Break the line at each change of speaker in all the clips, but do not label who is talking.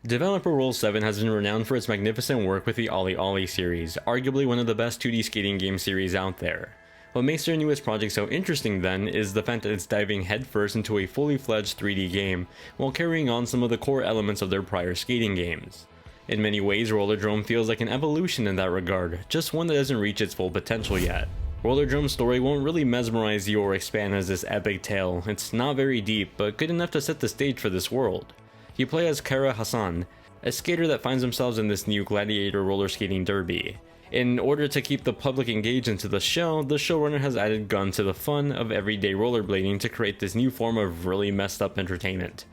Developer Roll7 has been renowned for its magnificent work with the Olli Olli series, arguably one of the best 2D skating game series out there. What makes their newest project so interesting then is the fact that it's diving headfirst into a fully fledged 3D game, while carrying on some of the core elements of their prior skating games. In many ways, Rollerdrome feels like an evolution in that regard, just one that doesn't reach its full potential yet. Rollerdrome's story won't really mesmerize you or expand as this epic tale. It's not very deep, but good enough to set the stage for this world. You play as Kara Hassan, a skater that finds themselves in this new gladiator roller skating derby. In order to keep the public engaged into the showrunner has added gun to the fun of everyday rollerblading to create this new form of really messed up entertainment.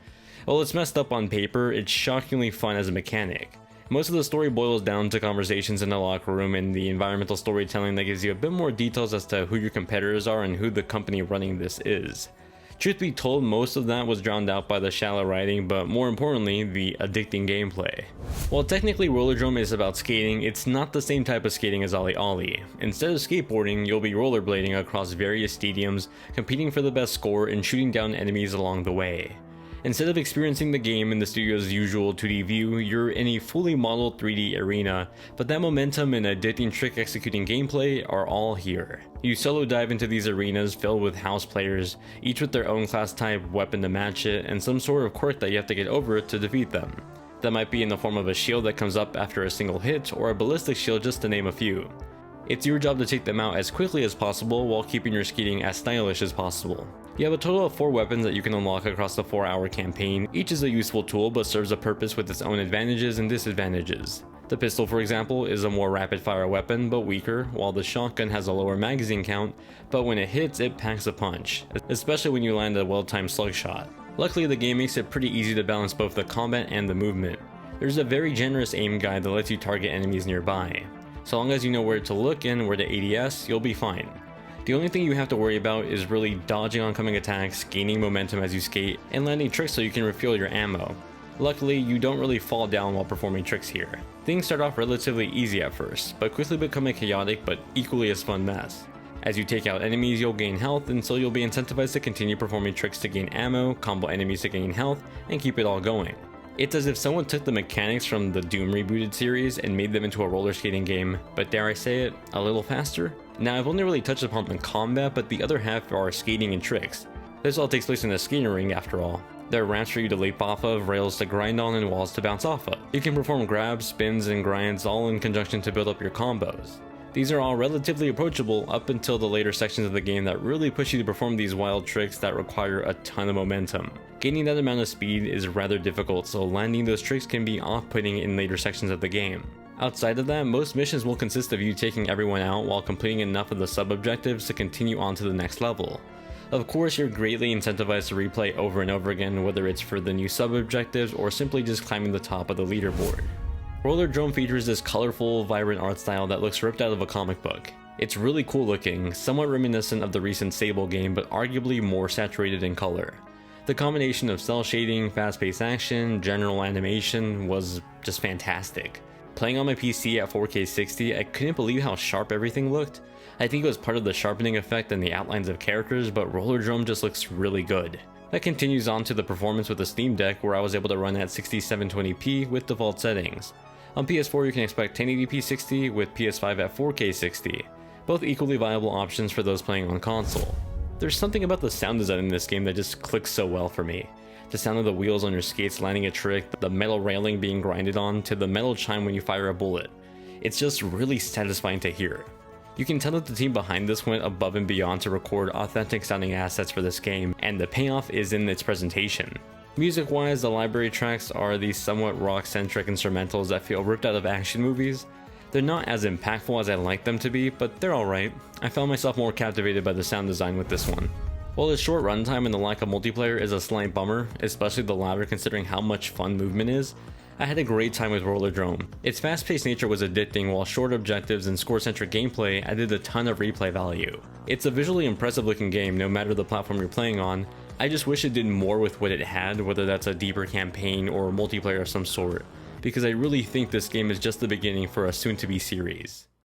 While it's messed up on paper, it's shockingly fun as a mechanic. Most of the story boils down to conversations in the locker room and the environmental storytelling that gives you a bit more details as to who your competitors are and who the company running this is. Truth be told, most of that was drowned out by the shallow writing, but more importantly, the addicting gameplay. While technically Rollerdrome is about skating, it's not the same type of skating as Olli Olli. Instead of skateboarding, you'll be rollerblading across various stadiums, competing for the best score and shooting down enemies along the way. Instead of experiencing the game in the studio's usual 2D view, you're in a fully modeled 3D arena, but that momentum and addicting trick executing gameplay are all here. You solo dive into these arenas filled with house players, each with their own class type, weapon to match it, and some sort of quirk that you have to get over to defeat them. That might be in the form of a shield that comes up after a single hit, or a ballistic shield just to name a few. It's your job to take them out as quickly as possible while keeping your skating as stylish as possible. You have a total of 4 weapons that you can unlock across the 4-hour campaign. Each is a useful tool but serves a purpose with its own advantages and disadvantages. The pistol, for example, is a more rapid-fire weapon but weaker, while the shotgun has a lower magazine count, but when it hits, it packs a punch, especially when you land a well-timed slug shot. Luckily, the game makes it pretty easy to balance both the combat and the movement. There's a very generous aim guide that lets you target enemies nearby. So long as you know where to look and where to ADS, you'll be fine. The only thing you have to worry about is really dodging oncoming attacks, gaining momentum as you skate, and landing tricks so you can refuel your ammo. Luckily, you don't really fall down while performing tricks here. Things start off relatively easy at first, but quickly become a chaotic but equally as fun mess. As you take out enemies, you'll gain health, and so you'll be incentivized to continue performing tricks to gain ammo, combo enemies to gain health, and keep it all going. It's as if someone took the mechanics from the Doom rebooted series and made them into a roller skating game, but dare I say it, a little faster? Now, I've only really touched upon the combat, but the other half are skating and tricks. This all takes place in a skating ring after all. There are ramps for you to leap off of, rails to grind on, and walls to bounce off of. You can perform grabs, spins, and grinds all in conjunction to build up your combos. These are all relatively approachable up until the later sections of the game that really push you to perform these wild tricks that require a ton of momentum. Gaining that amount of speed is rather difficult, so landing those tricks can be off-putting in later sections of the game. Outside of that, most missions will consist of you taking everyone out while completing enough of the sub-objectives to continue on to the next level. Of course, you're greatly incentivized to replay over and over again, whether it's for the new sub-objectives or simply just climbing the top of the leaderboard. Rollerdrome features this colorful, vibrant art style that looks ripped out of a comic book. It's really cool looking, somewhat reminiscent of the recent Sable game, but arguably more saturated in color. The combination of cell shading, fast-paced action, general animation was just fantastic. Playing on my PC at 4K 60, I couldn't believe how sharp everything looked. I think it was part of the sharpening effect and the outlines of characters, but Rollerdrome just looks really good. That continues on to the performance with the Steam Deck, where I was able to run at 6720p with default settings. On PS4 you can expect 1080p 60 with PS5 at 4K 60, both equally viable options for those playing on console. There's something about the sound design in this game that just clicks so well for me. The sound of the wheels on your skates landing a trick, the metal railing being grinded on, to the metal chime when you fire a bullet. It's just really satisfying to hear. You can tell that the team behind this went above and beyond to record authentic sounding assets for this game, and the payoff is in its presentation. Music-wise, the library tracks are these somewhat rock-centric instrumentals that feel ripped out of action movies. They're not as impactful as I'd like them to be, but they're alright. I found myself more captivated by the sound design with this one. While its short runtime and the lack of multiplayer is a slight bummer, especially the latter considering how much fun movement is, I had a great time with Rollerdrome. Its fast-paced nature was addicting, while short objectives and score-centric gameplay added a ton of replay value. It's a visually impressive looking game no matter the platform you're playing on. I just wish it did more with what it had, whether that's a deeper campaign or multiplayer of some sort, because I really think this game is just the beginning for a soon-to-be series.